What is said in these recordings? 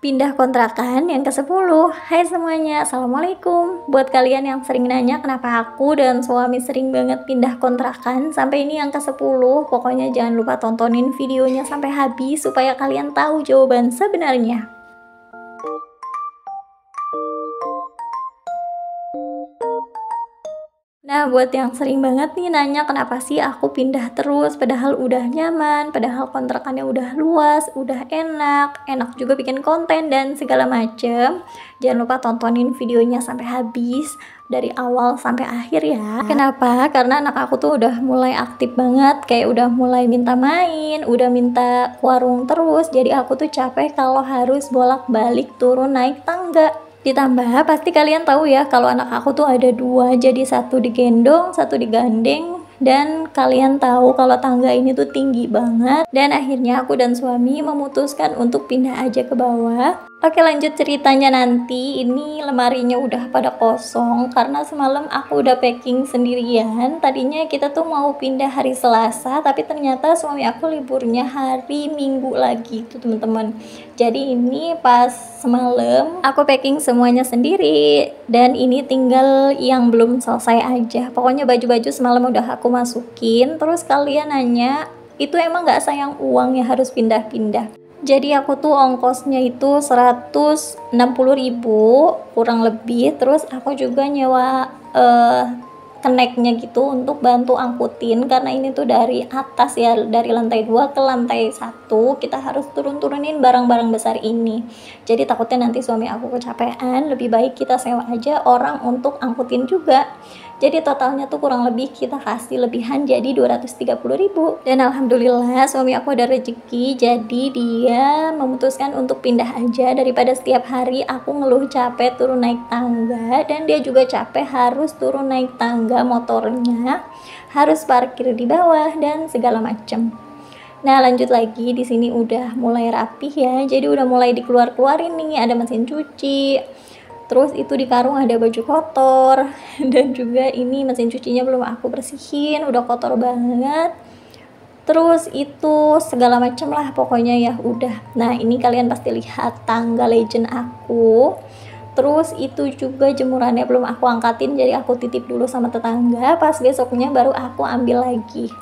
Pindah kontrakan yang ke-10. Hai semuanya, Assalamualaikum. Buat kalian yang sering nanya kenapa aku dan suami sering banget pindah kontrakan sampai ini yang ke-10, pokoknya jangan lupa tontonin videonya sampai habis supaya kalian tahu jawaban sebenarnya. Nah, buat yang sering banget nih nanya kenapa sih aku pindah terus padahal udah nyaman, padahal kontrakannya udah luas, udah enak juga bikin konten dan segala macem. Jangan lupa tontonin videonya sampai habis, dari awal sampai akhir ya. Kenapa? Karena anak aku tuh udah mulai aktif banget, kayak udah mulai minta main, udah minta ke warung terus. Jadi aku tuh capek kalau harus bolak-balik turun naik tangga. Ditambah pasti kalian tahu ya kalau anak aku tuh ada dua, jadi satu digendong, satu digandeng. Dan kalian tahu kalau tangga ini tuh tinggi banget. Dan akhirnya aku dan suami memutuskan untuk pindah aja ke bawah. Oke, lanjut ceritanya nanti. Ini lemarinya udah pada kosong karena semalam aku udah packing sendirian. Tadinya kita tuh mau pindah hari Selasa, tapi ternyata suami aku liburnya hari Minggu lagi tuh teman-teman. Jadi ini pas semalam aku packing semuanya sendiri dan ini tinggal yang belum selesai aja. Pokoknya baju-baju semalam udah aku masukin. Terus kalian nanya, itu emang nggak sayang uang ya harus pindah-pindah? Jadi aku tuh ongkosnya itu 160.000 kurang lebih. Terus aku juga nyewa keneknya gitu untuk bantu angkutin karena ini tuh dari atas ya, dari lantai 2 ke lantai 1 kita harus turunin barang-barang besar ini. Jadi takutnya nanti suami aku kecapean, lebih baik kita sewa aja orang untuk angkutin juga. Jadi totalnya tuh kurang lebih kita kasih lebihan jadi 230.000. Dan alhamdulillah suami aku ada rezeki, jadi dia memutuskan untuk pindah aja daripada setiap hari aku ngeluh capek turun naik tangga dan dia juga capek harus turun naik tangga motornya, harus parkir di bawah dan segala macem. Nah, lanjut lagi, di sini udah mulai rapih ya. Jadi udah mulai dikeluar-keluarin nih, ada mesin cuci. Terus itu di karung ada baju kotor dan juga ini mesin cucinya belum aku bersihin, udah kotor banget. Terus itu segala macam lah pokoknya ya udah. Nah, ini kalian pasti lihat tangga legend aku. Terus itu juga jemurannya belum aku angkatin, jadi aku titip dulu sama tetangga, pas besoknya baru aku ambil lagi.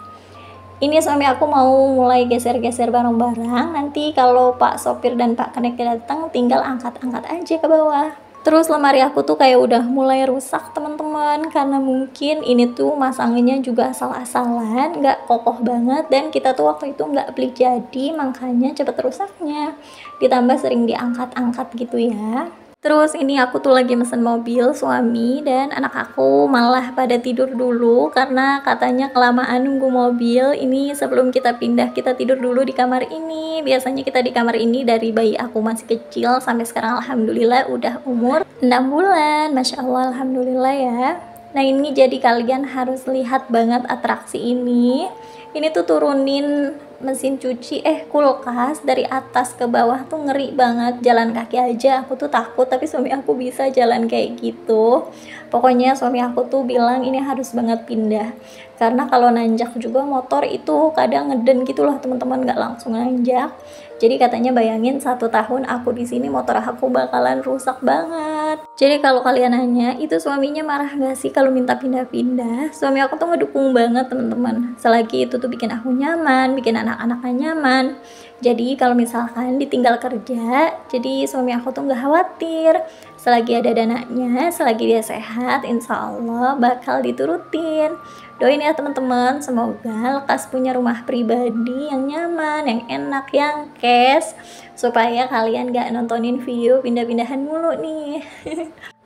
Ini suami aku mau mulai geser-geser barang-barang, nanti kalau Pak sopir dan Pak kenek datang tinggal angkat-angkat aja ke bawah. Terus lemari aku tuh kayak udah mulai rusak teman-teman, karena mungkin ini tuh masangannya juga asal-asalan, nggak kokoh banget, dan kita tuh waktu itu nggak beli jadi, makanya cepet rusaknya. Ditambah sering diangkat-angkat gitu ya. Terus ini aku tuh lagi mesen mobil, suami dan anak aku malah pada tidur dulu karena katanya kelamaan nunggu mobil. Ini sebelum kita pindah, kita tidur dulu di kamar ini. Biasanya kita di kamar ini dari bayi aku masih kecil sampai sekarang alhamdulillah udah umur 6 bulan. Masya Allah, alhamdulillah ya. Nah, ini jadi kalian harus lihat banget atraksi ini. Ini tuh turunin mesin cuci, kulkas dari atas ke bawah tuh ngeri banget. Jalan kaki aja aku tuh takut, tapi suami aku bisa jalan kayak gitu. Pokoknya suami aku tuh bilang ini harus banget pindah, karena kalau nanjak juga motor itu kadang ngeden gitu loh teman-teman, nggak langsung nanjak. Jadi katanya bayangin 1 tahun aku di sini motor aku bakalan rusak banget. Jadi kalau kalian nanya itu suaminya marah gak sih kalau minta pindah-pindah, suami aku tuh ngedukung banget teman-teman. Selagi itu tuh bikin aku nyaman, bikin anak-anaknya nyaman. Jadi kalau misalkan ditinggal kerja, jadi suami aku tuh nggak khawatir. Selagi ada dananya, selagi dia sehat, insya Allah bakal diturutin. Doain ya teman-teman, semoga lekas punya rumah pribadi yang nyaman, yang enak, yang cash, supaya kalian gak nontonin video pindah-pindahan mulu nih.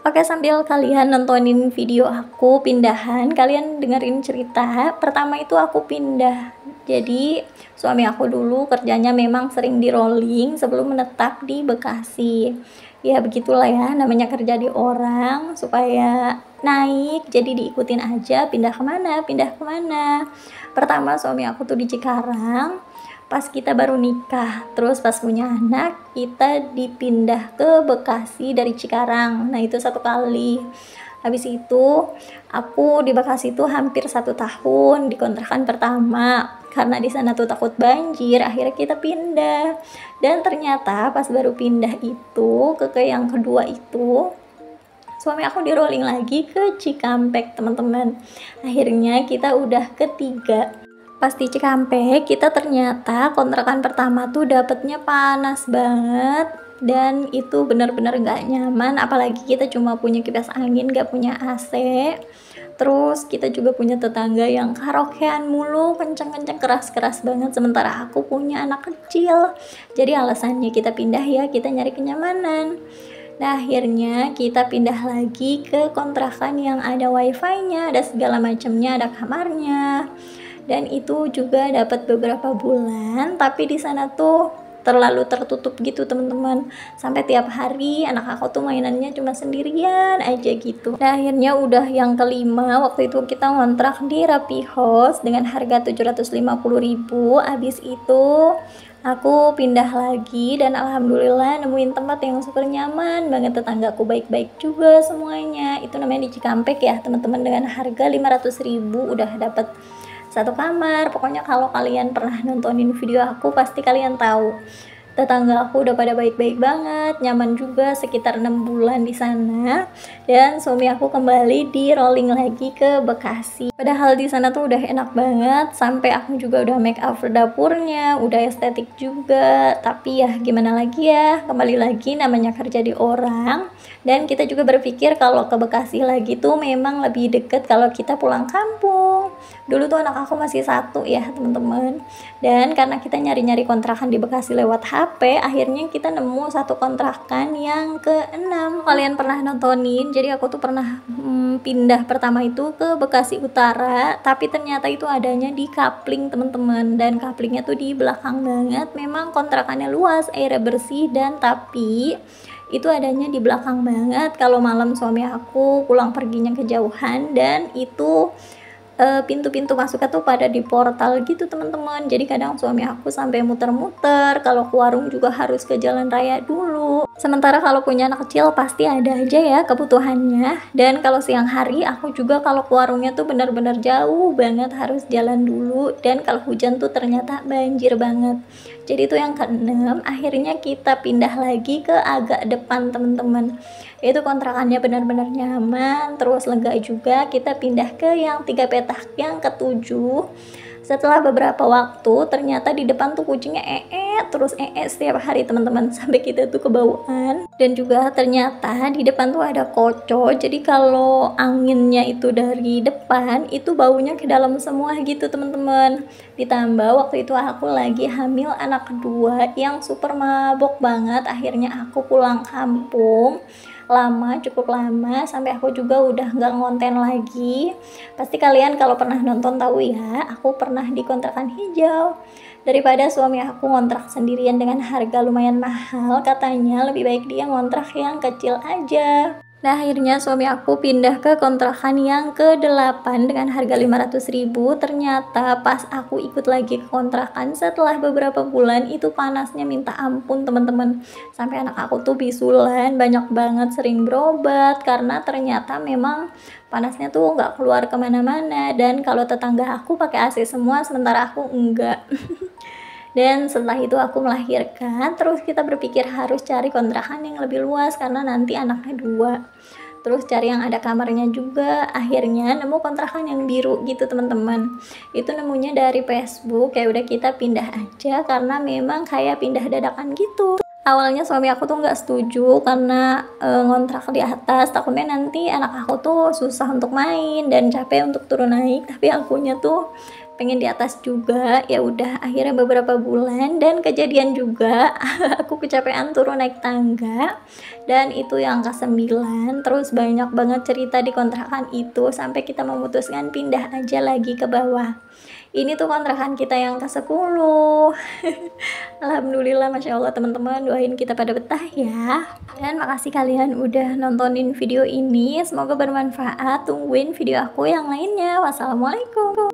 Oke, sambil kalian nontonin video aku pindahan, kalian dengerin cerita. Pertama itu aku pindah, jadi suami aku dulu kerjanya memang sering di rolling sebelum menetap di Bekasi. Ya begitulah ya, namanya kerja di orang, supaya naik jadi diikutin aja, pindah kemana. Pertama suami aku tuh di Cikarang pas kita baru nikah, terus pas punya anak kita dipindah ke Bekasi dari Cikarang. Nah itu 1 kali. Habis itu aku di Bekasi tuh hampir 1 tahun di kontrakan pertama, karena di sana tuh takut banjir, akhirnya kita pindah. Dan ternyata pas baru pindah itu ke yang kedua itu, suami aku di rolling lagi ke Cikampek teman-teman. Akhirnya kita udah ketiga. Pas di Cikampek kita ternyata kontrakan pertama tuh dapetnya panas banget, dan itu bener-bener gak nyaman, apalagi kita cuma punya kipas angin, gak punya AC. Terus kita juga punya tetangga yang karaokean mulu, kenceng-kenceng, keras-keras banget, sementara aku punya anak kecil. Jadi alasannya kita pindah ya, kita nyari kenyamanan. Nah, akhirnya kita pindah lagi ke kontrakan yang ada wifi-nya, ada segala macamnya, ada kamarnya. Dan itu juga dapat beberapa bulan, tapi di sana tuh terlalu tertutup gitu teman-teman, sampai tiap hari anak aku tuh mainannya cuma sendirian aja gitu. Nah, akhirnya udah yang kelima, waktu itu kita ngontrak di Rapi House dengan harga 750.000. Habis itu aku pindah lagi dan alhamdulillah nemuin tempat yang super nyaman banget, tetanggaku baik-baik juga semuanya. Itu namanya di Cikampek ya teman-teman, dengan harga 500.000 udah dapat 1 kamar. Pokoknya kalau kalian pernah nontonin video aku pasti kalian tahu tetangga aku udah pada baik-baik banget, nyaman juga sekitar 6 bulan di sana. Dan suami aku kembali di rolling lagi ke Bekasi. Padahal di sana tuh udah enak banget, sampai aku juga udah make up dapurnya, udah estetik juga. Tapi ya gimana lagi ya, kembali lagi namanya kerja di orang. Dan kita juga berpikir kalau ke Bekasi lagi tuh memang lebih deket kalau kita pulang kampung. Dulu tuh anak aku masih 1 ya teman-teman, dan karena kita nyari-nyari kontrakan di Bekasi lewat HP, akhirnya kita nemu 1 kontrakan yang ke-6. Kalian pernah nontonin, jadi aku tuh pernah pindah pertama itu ke Bekasi Utara, tapi ternyata itu adanya di Kapling teman-teman, dan Kaplingnya tuh di belakang banget. Memang kontrakannya luas, airnya bersih, dan tapi itu adanya di belakang banget. Kalau malam suami aku pulang perginya kejauhan, dan itu pintu-pintu masuknya tuh pada di portal gitu teman-teman. Jadi kadang suami aku sampai muter-muter, kalau ke warung juga harus ke jalan raya dulu. Sementara kalau punya anak kecil pasti ada aja ya kebutuhannya. Dan kalau siang hari aku juga kalau ke warungnya tuh benar-benar jauh banget, harus jalan dulu. Dan kalau hujan tuh ternyata banjir banget. Jadi itu yang ke-6, akhirnya kita pindah lagi ke agak depan teman-teman. Itu kontrakannya benar-benar nyaman, terus lega juga. Kita pindah ke yang 3 petak yang ke-7. Setelah beberapa waktu ternyata di depan tuh kucingnya terus setiap hari teman-teman, sampai kita tuh kebauan. Dan juga ternyata di depan tuh ada koco, jadi kalau anginnya itu dari depan itu baunya ke dalam semua gitu teman-teman. Ditambah waktu itu aku lagi hamil anak kedua yang super mabok banget, akhirnya aku pulang kampung cukup lama, sampai aku juga udah nggak ngonten lagi. Pasti kalian kalau pernah nonton tahu ya, aku pernah di kontrakan hijau. Daripada suami aku ngontrak sendirian dengan harga lumayan mahal, katanya lebih baik dia ngontrak yang kecil aja. Nah, akhirnya suami aku pindah ke kontrakan yang ke-8 dengan harga 500.000. Ternyata pas aku ikut lagi ke kontrakan setelah beberapa bulan, itu panasnya minta ampun teman-teman. Sampai anak aku tuh bisulan, banyak banget, sering berobat, karena ternyata memang panasnya tuh nggak keluar kemana-mana. Dan kalau tetangga aku pakai AC semua, sementara aku enggak. Dan setelah itu aku melahirkan, terus kita berpikir harus cari kontrakan yang lebih luas karena nanti anaknya 2. Terus cari yang ada kamarnya juga, akhirnya nemu kontrakan yang biru gitu teman-teman. Itu nemunya dari Facebook, ya udah kita pindah aja karena memang kayak pindah dadakan gitu. Awalnya suami aku tuh nggak setuju karena ngontrak di atas, takutnya nanti anak aku tuh susah untuk main dan capek untuk turun naik, tapi akunya tuh pengen di atas juga. Ya udah, akhirnya beberapa bulan dan kejadian juga aku kecapean turun naik tangga, dan itu yang ke-9. Terus banyak banget cerita di kontrakan itu sampai kita memutuskan pindah aja lagi ke bawah. Ini tuh kontrakan kita yang ke-10. Alhamdulillah, Masya Allah teman-teman, doain kita pada betah ya. Dan makasih kalian udah nontonin video ini, semoga bermanfaat. Tungguin video aku yang lainnya. Wassalamualaikum.